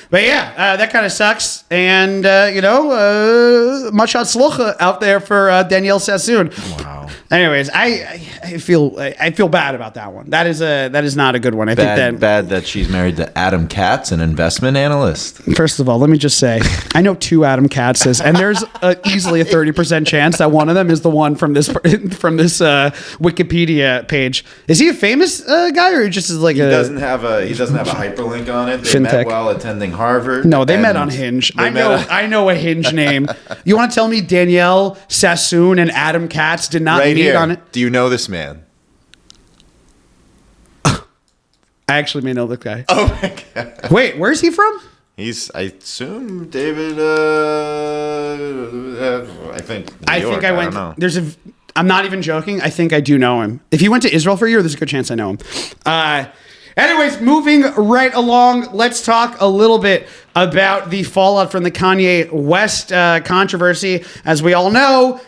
But yeah, that kind of sucks. And, much hatzlacha out there for Danielle Sassoon. Wow. Anyways, I feel bad about that one. That is not a good one. I think bad that she's married to Adam Katz, an investment analyst. First of all, let me just say, I know two Adam Katzes, and there's easily a 30% chance that one of them is the one from this Wikipedia page. Is he a famous guy, or just is like he doesn't have a hyperlink on it? They fintech. met while attending Harvard. No, they met on Hinge. I know a Hinge name. You want to tell me Danielle Sassoon and Adam Katz did not meet on it? Do you know this man? I actually may know the guy. Oh my god! Wait, where's he from? He's, I assume, David. I think. New York. I went. I'm not even joking. I think I do know him. If he went to Israel for a year, there's a good chance I know him. Anyways, moving right along, let's talk a little bit about the fallout from the Kanye West controversy. As we all know,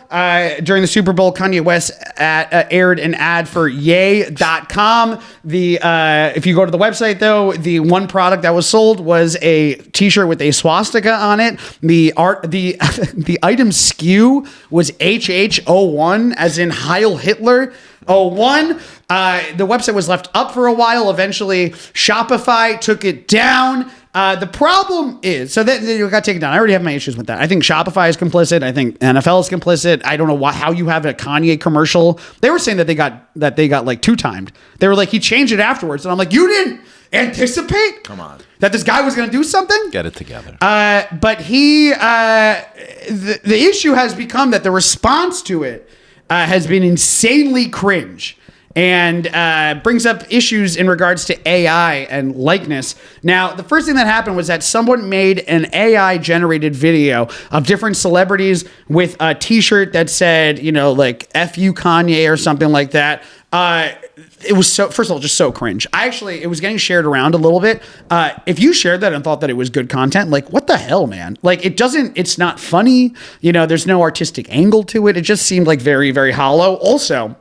during the Super Bowl, Kanye West aired an ad for Yay.com. If you go to the website, though, the one product that was sold was a T-shirt with a swastika on it. The item SKU was HH01, as in Heil Hitler 01. The website was left up for a while. Eventually, Shopify took it down. The problem is, so that you got taken down. I already have my issues with that. I think Shopify is complicit. I think NFL is complicit. I don't know how you have a Kanye commercial. They were saying that they got like two-timed. They were like, he changed it afterwards. And I'm like, you didn't anticipate? Come on. That this guy was going to do something? Get it together. But the issue has become that the response to it has been insanely cringe. And brings up issues in regards to AI and likeness. Now, the first thing that happened was that someone made an AI-generated video of different celebrities with a T-shirt that said, like "F you Kanye" or something like that. It was first of all, just so cringe. It was getting shared around a little bit. If you shared that and thought that it was good content, like, what the hell, man? Like, it's not funny. There's no artistic angle to it. It just seemed like very, very hollow. Also,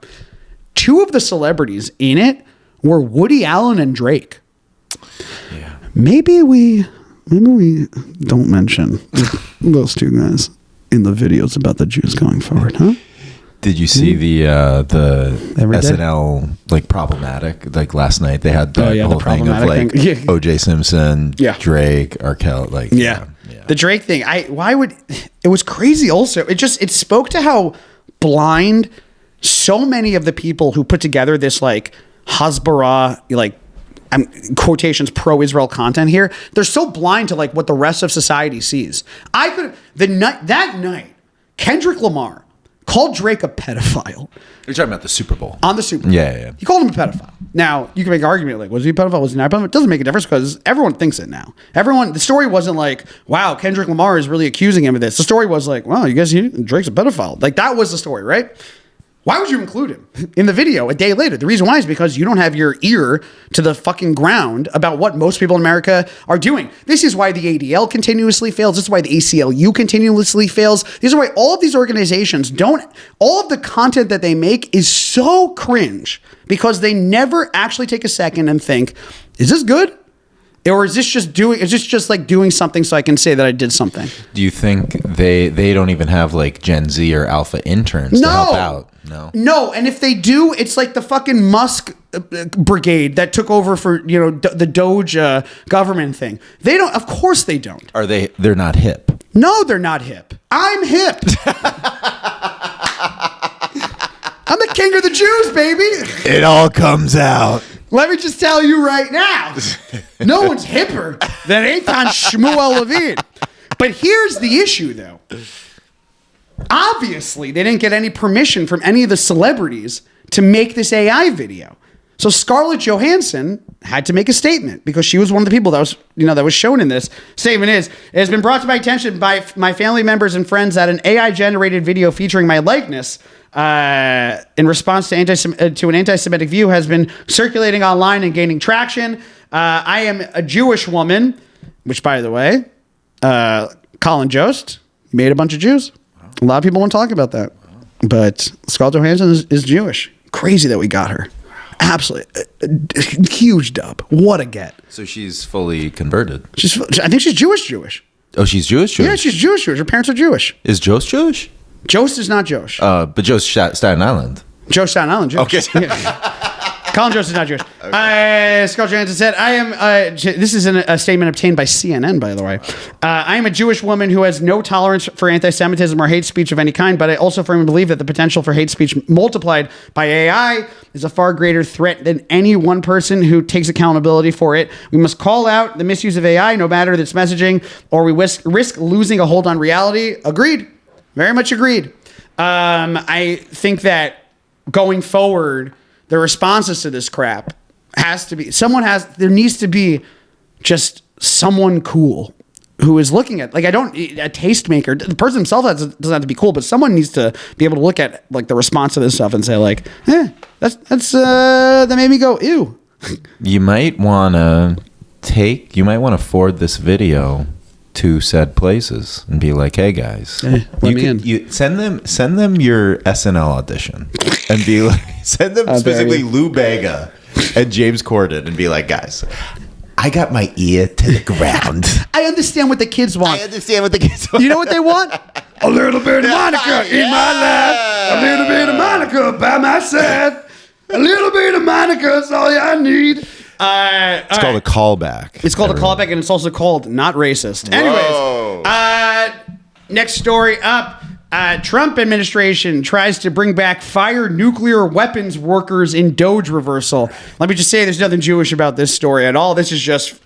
two of the celebrities in it were Woody Allen and Drake. Yeah. Maybe we don't mention those two guys in the videos about the Jews going forward, huh? Did you see the SNL like problematic like last night? They had the whole thing of like O.J. Simpson, Drake, R. Kelly, like the Drake thing. It was crazy. Also, it spoke to how blind so many of the people who put together this like Hasbara like quotations pro-Israel content here. They're so blind to like what the rest of society sees. That night, Kendrick Lamar called Drake a pedophile. You're talking about the Super Bowl. On the Super Bowl. Yeah. He called him a pedophile. Now, you can make an argument like, was he a pedophile? Was he not a pedophile? It doesn't make a difference because everyone thinks it now. The story wasn't like, wow, Kendrick Lamar is really accusing him of this. The story was like, wow, Drake's a pedophile. Like, that was the story, right? Why would you include him in the video a day later? The reason why is because you don't have your ear to the fucking ground about what most people in America are doing. This is why the ADL continuously fails. This is why the ACLU continuously fails. This is why all of these organizations all of the content that they make is so cringe because they never actually take a second and think, is this good? Or is this just like doing something so I can say that I did something? Do you think they don't even have like Gen Z or Alpha interns to help out? No. And if they do, it's like the fucking Musk brigade that took over for, the Doge government thing. They don't, of course they don't. They're not hip. No, they're not hip. I'm hip. I'm the king of the Jews, baby. It all comes out. Let me just tell you right now, no one's hipper than Eitan Shmuel Levine. But here's the issue, though. Obviously, they didn't get any permission from any of the celebrities to make this AI video. So Scarlett Johansson had to make a statement because she was one of the people that was shown in this. Statement is, it has been brought to my attention by my family members and friends that an AI-generated video featuring my likeness in response to an anti-Semitic view has been circulating online and gaining traction. I am a Jewish woman, which, by the way, Colin Jost made a bunch of Jews. Wow. A lot of people won't talk about that. Wow. But Scarlett Johansson is Jewish. Crazy that we got her. Absolutely. Huge dub. What a get. So she's fully converted. I think she's Jewish. Oh, she's Jewish? Yeah, she's Jewish. Her parents are Jewish. Is Jost Jewish? Jost is not Jewish. But Jost Staten Island. Jost Staten Island, Jewish. Okay. Colin Jost is not Jewish. Okay. Scarlett Johansson said, I am, this is a statement obtained by CNN, by the way. I am a Jewish woman who has no tolerance for anti-Semitism or hate speech of any kind, but I also firmly believe that the potential for hate speech multiplied by AI is a far greater threat than any one person who takes accountability for it. We must call out the misuse of AI, no matter its messaging, or we risk losing a hold on reality. Agreed. Very much agreed. I think that going forward, the responses to this crap has to be, there needs to be just someone cool who is looking at, like, a tastemaker. The person himself doesn't have to be cool, but someone needs to be able to look at like the response to this stuff and say like, that made me go, ew. You might want to forward this video to said places and be like, hey guys, you send them your SNL audition and be like, send them specifically Lou Bega and James Corden and be like, guys, I got my ear to the ground. I understand what the kids want. You know what they want? A little bit of Monica in my life. A little bit of Monica by my side. A little bit of Monica is all I need. It's called a callback. It's called a callback, and it's also called not racist. Anyways, next story up. Trump administration tries to bring back fired nuclear weapons workers in Doge reversal. Let me just say there's nothing Jewish about this story at all. This is just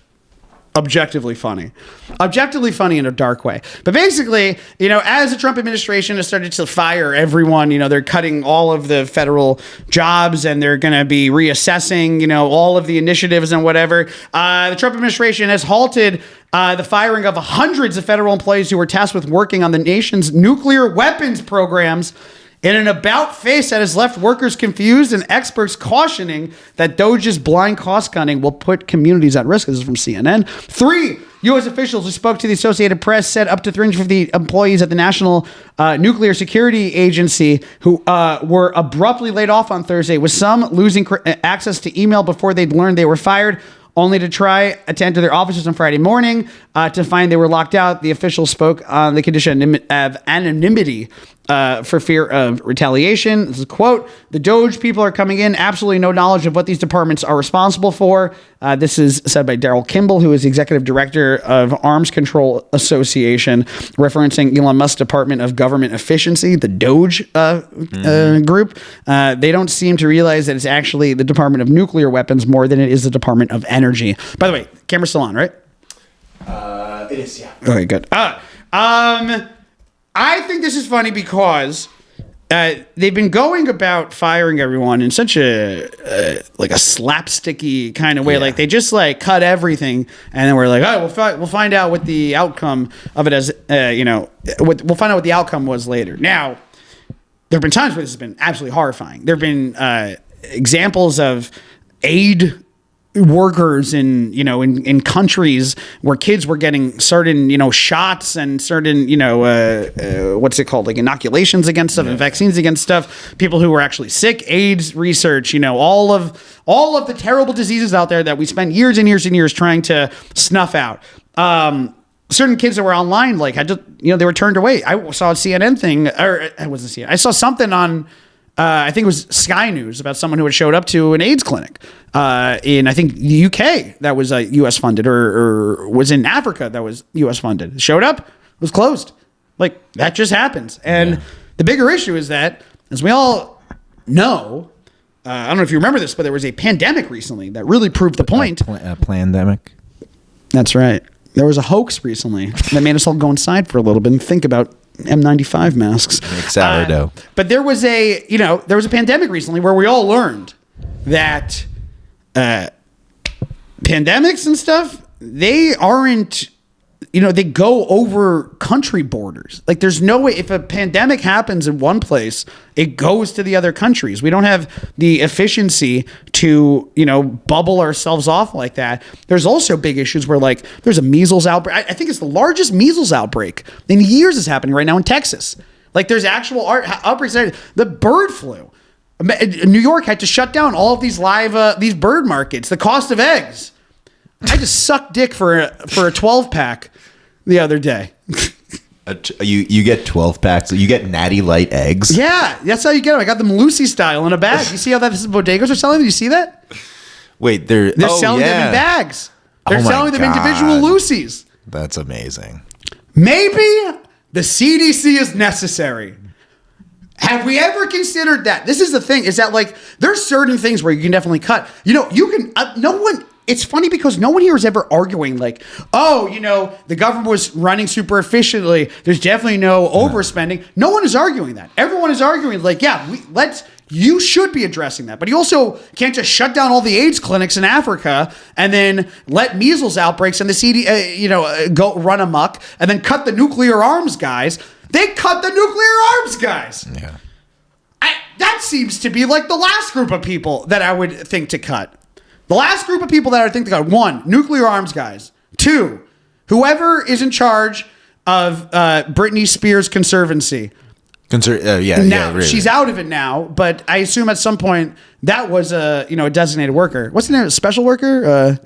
objectively funny in a dark way. But basically, as the Trump administration has started to fire everyone, they're cutting all of the federal jobs and they're going to be reassessing, all of the initiatives and whatever. The Trump administration has halted the firing of hundreds of federal employees who were tasked with working on the nation's nuclear weapons programs in an about face that has left workers confused and experts cautioning that Doge's blind cost cutting will put communities at risk. This is from CNN. 3 U.S. officials who spoke to the Associated Press said up to 350 employees at the National Nuclear Security Agency who were abruptly laid off on Thursday, with some losing access to email before they'd learned they were fired, only to try to enter their offices on Friday morning to find they were locked out. The official spoke on the condition of anonymity for fear of retaliation. This is a quote: "The Doge people are coming in, absolutely no knowledge of what these departments are responsible for." This is said by Daryl Kimball, who is the executive director of Arms Control Association, referencing Elon Musk's Department of Government Efficiency, the Doge group. They don't seem to realize that it's actually the Department of Nuclear Weapons more than it is the Department of Energy. By the way, camera's still on, right? It is, yeah. Okay, good. I think this is funny because they've been going about firing everyone in such a like a slapsticky kind of way. Yeah. Like they just like cut everything, and then we're like, oh, we'll find out what the outcome of it as we'll find out what the outcome was later. Now, there have been times where this has been absolutely horrifying. There have been examples of aid workers in countries where kids were getting certain shots and certain what's it called, like inoculations against stuff and vaccines against stuff, people who were actually sick, AIDS research, all of the terrible diseases out there that we spent years and years and years trying to snuff out. Certain kids that were online had to they were turned away. I saw a CNN thing, or it wasn't CNN, I saw something on I think it was Sky News about someone who had showed up to an AIDS clinic in, I think, the UK that was U.S. funded, or was in Africa that was U.S. funded. Showed up, was closed. Like, that just happens. And the bigger issue is that, as we all know, I don't know if you remember this, but there was a pandemic recently that really proved the point. A pandemic? That's right. There was a hoax recently that made us all go inside for a little bit and think about N95 masks. Make sourdough. But there was a pandemic recently where we all learned that pandemics and stuff, they aren't, they go over country borders. Like, there's no way, if a pandemic happens in one place, it goes to the other countries. We don't have the efficiency to, bubble ourselves off like that. There's also big issues where, like, there's a measles outbreak. I think it's the largest measles outbreak in years is happening right now in Texas. Like, there's actual outbreaks. The bird flu. New York had to shut down all of these live, these bird markets. The cost of eggs. I just sucked dick for a 12-pack the other day. You get 12 packs. You get Natty Light eggs. Yeah, that's how you get them. I got them Lucy style in a bag. You see how that bodegas are selling them? You see that? Wait, they're selling them in bags. They're selling them individual Lucy's. That's amazing. Maybe the CDC is necessary. Have we ever considered that? This is the thing, is that, like, there's certain things where you can definitely cut. You can, no one, it's funny because no one here is ever arguing like, oh, the government was running super efficiently. There's definitely no overspending. No one is arguing that. Everyone is arguing like, yeah, you should be addressing that. But you also can't just shut down all the AIDS clinics in Africa and then let measles outbreaks and the CD, go run amok and then cut the nuclear arms guys. They cut the nuclear arms guys. Yeah. That seems to be like the last group of people that I would think to cut. The last group of people that I would think to cut: 1, nuclear arms guys; 2, whoever is in charge of Britney Spears' conservancy. Really. She's out of it now, but I assume at some point that was a designated worker. What's the name? Special worker?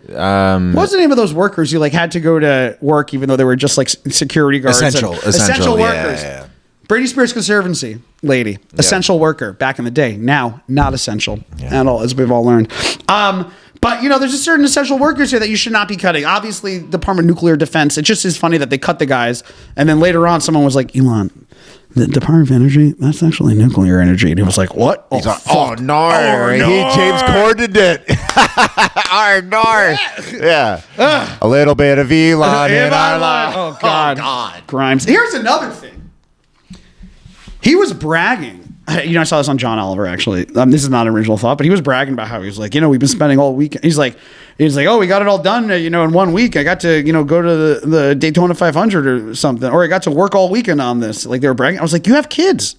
What's the name of those workers who had to go to work even though they were just like security guards? Essential workers. Yeah. Britney Spears' conservancy lady, essential worker back in the day. Now not essential at all, as we've all learned. But there's a certain essential workers here that you should not be cutting. Obviously, Department of Nuclear Defense. It just is funny that they cut the guys, and then later on, someone was like, "Elon, the Department of Energy, that's actually nuclear energy." And he was like, "What?" He's like, "Oh no, James Corden it." Oh no, yeah. A little bit of Elon in our life. Oh God, Grimes. Here's another thing. He was bragging. I saw this on John Oliver, actually. This is not an original thought, but he was bragging about how he was like, we've been spending all week. He's like, oh, we got it all done, in 1 week. I got to, go to the Daytona 500 or something, or I got to work all weekend on this. Like, they were bragging. I was like, you have kids.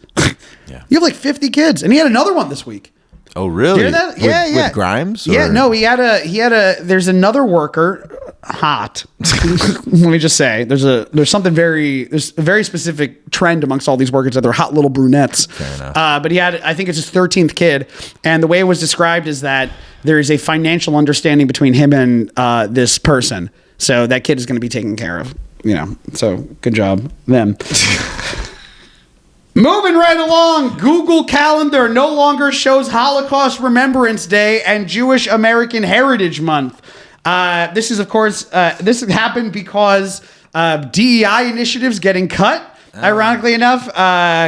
Yeah. You have like 50 kids. And he had another one this week. Oh, really? Hear that? Yeah, With Grimes? Or? Yeah, no, he had a, there's another worker, hot. Let me just say, there's a very specific trend amongst all these workers that they're hot little brunettes. Fair enough. But he had, I think it's his 13th kid. And the way it was described is that there is a financial understanding between him and this person. So that kid is going to be taken care of, so good job, them. Moving right along, Google Calendar no longer shows Holocaust Remembrance Day and Jewish American Heritage Month. This is, of course, this happened because DEI initiatives getting cut. Ironically enough,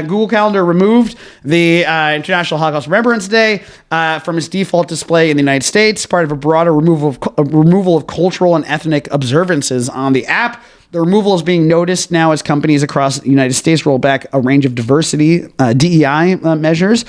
Google Calendar removed the International Holocaust Remembrance Day from its default display in the United States, part of a broader removal of cultural and ethnic observances on the app. The removal is being noticed now as companies across the United States roll back a range of diversity DEI measures.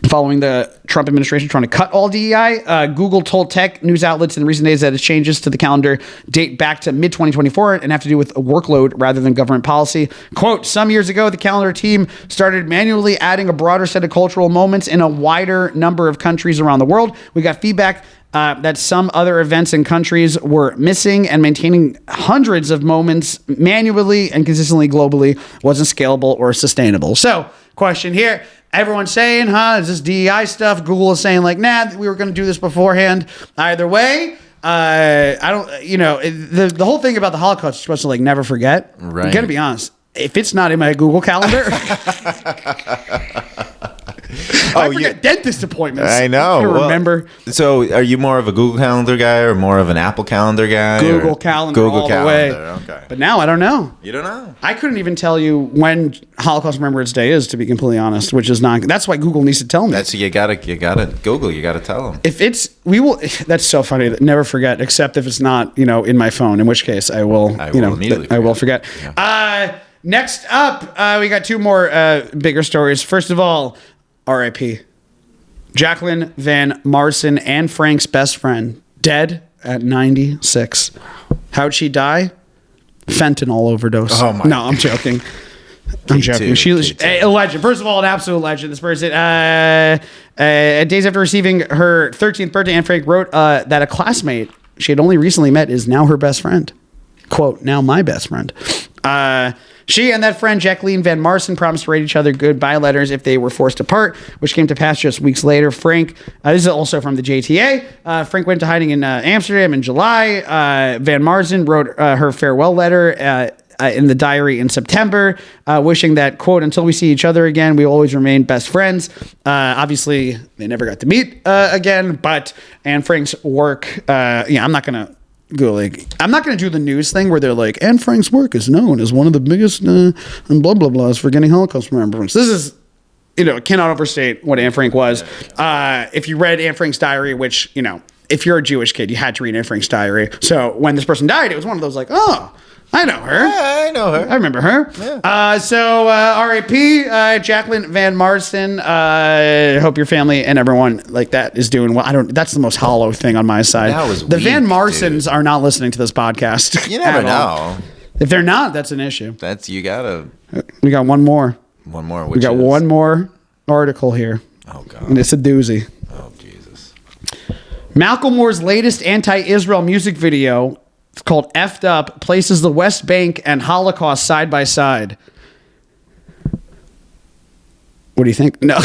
Following the Trump administration trying to cut all DEI, Google told tech news outlets in recent days that its changes to the calendar date back to mid-2024 and have to do with a workload rather than government policy. Quote, some years ago, the calendar team started manually adding a broader set of cultural moments in a wider number of countries around the world. We got feedback that some other events and countries were missing, and maintaining hundreds of moments manually and consistently globally wasn't scalable or sustainable. So, question here. Everyone's saying, is this DEI stuff? Google is saying like, nah, we were going to do this beforehand. Either way, I don't, the whole thing about the Holocaust, you're supposed to like never forget. Right. I'm going to be honest. If it's not in my Google Calendar, I forget dentist appointments. I know. I remember. So, are you more of a Google Calendar guy or more of an Apple Calendar guy? Google Calendar all the way. Okay. But now I don't know. You don't know? I couldn't even tell you when Holocaust Remembrance Day is, to be completely honest, which is not. That's why Google needs to tell me. You gotta Google. You gotta tell them. If it's, we will. That's so funny. Never forget, except if it's not, in my phone. In which case, I will. I will forget. Yeah. Next up, we got two more bigger stories. First of all, R.I.P. Jacqueline Van Marsen, Anne Frank's best friend, dead at 96. How'd she die? Fentanyl overdose. Oh my! No, I'm joking. I'm joking. She was a legend. First of all, an absolute legend. This person, days after receiving her 13th birthday, Anne Frank wrote that a classmate she had only recently met is now her best friend. Quote, now my best friend. She and that friend, Jacqueline Van Marsen, promised to write each other goodbye letters if they were forced apart, which came to pass just weeks later. Frank, this is also from the JTA. Frank went to hiding in Amsterdam in July. Van Marsen wrote her farewell letter in the diary in September, wishing that, quote, until we see each other again, we will always remain best friends. Obviously, they never got to meet again, but Anne Frank's work, I'm not going to I'm not going to do the news thing where they're like, Anne Frank's work is known as one of the biggest and blah, blah, blahs for getting Holocaust remembrance. This is, cannot overstate what Anne Frank was. If you read Anne Frank's diary, which, if you're a Jewish kid, you had to read Anne Frank's diary. So when this person died, it was one of those like, oh, I know her. Yeah, I know her. I remember her. Yeah. So R.I.P. Jacqueline Van Marsen. Hope your family and everyone like that is doing well. That's the most hollow thing on my side. That was the weak, Van Marsens are not listening to this podcast. You never know. If they're not, that's an issue. You gotta. We got one more. One more. We got one more article here. Oh God. And it's a doozy. Oh Jesus. Macklemore's latest anti-Israel music video, it's called Effed Up, places the West Bank and Holocaust side by side. What do you think? No.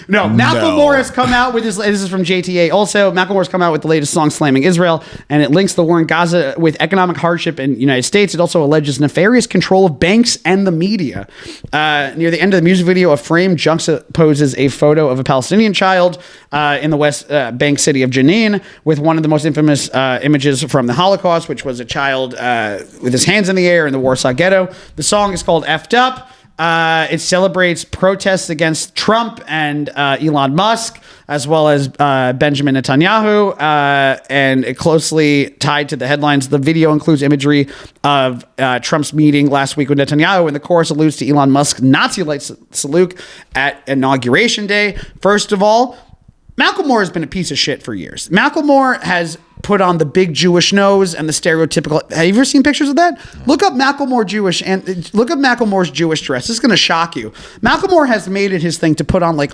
No. Macklemore has come out with this is from JTA. Also, Macklemore's come out with the latest song slamming Israel, and it links the war in Gaza with economic hardship in the United States. It also alleges nefarious control of banks and the media. Near the end of the music video, a frame juxtaposes a photo of a Palestinian child in the West Bank city of Jenin with one of the most infamous images from the Holocaust, which was a child with his hands in the air in the Warsaw Ghetto. The song is called Effed Up. It celebrates protests against Trump and Elon Musk, as well as Benjamin Netanyahu, and it closely tied to the headlines. The video includes imagery of Trump's meeting last week with Netanyahu, and the chorus alludes to Elon Musk's Nazi-like salute at Inauguration Day. First of all, Macklemore has been a piece of shit for years. Macklemore has put on the big Jewish nose and the stereotypical. Have you ever seen pictures of that? Look up Macklemore Jewish and look up Macklemore's Jewish dress. This is going to shock you. Macklemore has made it his thing to put on like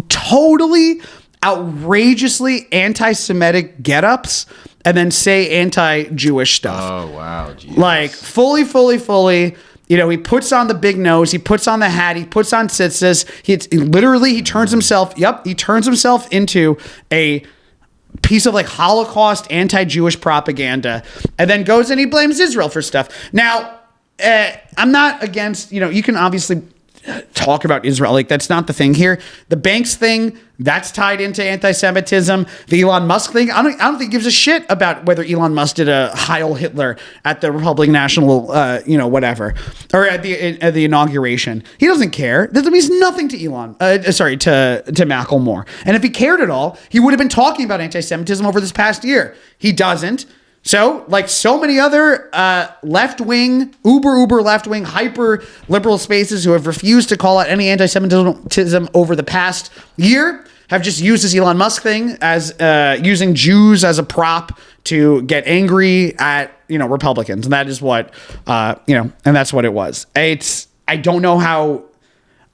totally outrageously anti-Semitic get-ups and then say anti-Jewish stuff. Oh, wow. Jesus. Like fully. You know, he puts on the big nose, he puts on the hat, he puts on tzitzis. He turns himself into a piece of like Holocaust anti-Jewish propaganda, and then goes and he blames Israel for stuff. Now, I'm not against, you know, you can obviously talk about Israel. Like, that's not the thing here. The Banks thing, that's tied into anti-Semitism. The Elon Musk thing, I don't think he gives a shit about whether Elon Musk did a Heil Hitler at the Republican National, whatever, or at the inauguration. He doesn't care. That means nothing to to Macklemore. And if he cared at all, he would have been talking about anti-Semitism over this past year. He doesn't. So, like so many other left-wing, uber left-wing, hyper-liberal spaces who have refused to call out any anti-Semitism over the past year, have just used this Elon Musk thing as using Jews as a prop to get angry at, Republicans. And that is what, and that's what it was. I don't know how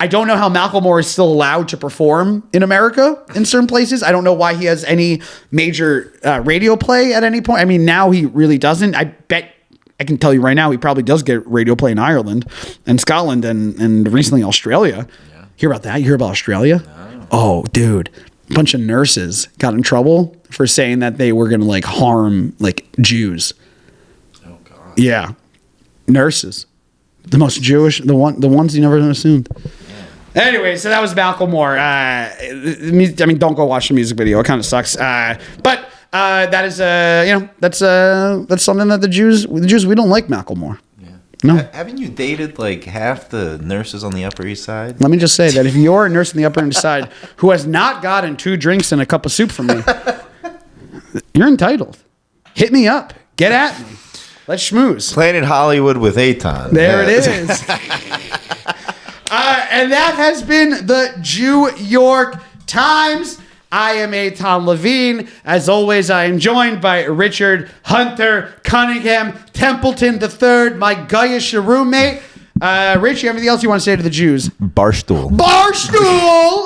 Macklemore is still allowed to perform in America in certain places. I don't know why he has any major radio play at any point. I mean, now he really doesn't. I bet I can tell you right now, he probably does get radio play in Ireland and Scotland and recently Australia. Yeah. Hear about that? You hear about Australia? No. Oh, dude. A bunch of nurses got in trouble for saying that they were going to like harm like Jews. Oh, God. Yeah. Nurses. The most Jewish, the ones you never assumed. Anyway, so that was Macklemore. I mean, don't go watch the music video. It kind of sucks. But that is, that's something that the Jews, we don't like Macklemore. Yeah. No. Haven't you dated like half the nurses on the Upper East Side? Let me just say that if you're a nurse on the Upper East Side who has not gotten 2 drinks and a cup of soup from me, you're entitled. Hit me up. Get at me. Let's schmooze. Planet Hollywood with Eitan. There it is. And that has been the Jew York Times. I am Eitan Levine. As always, I am joined by Richard Hunter Cunningham Templeton III, my guyish roommate. Rich, you have anything else you want to say to the Jews? Barstool. Barstool!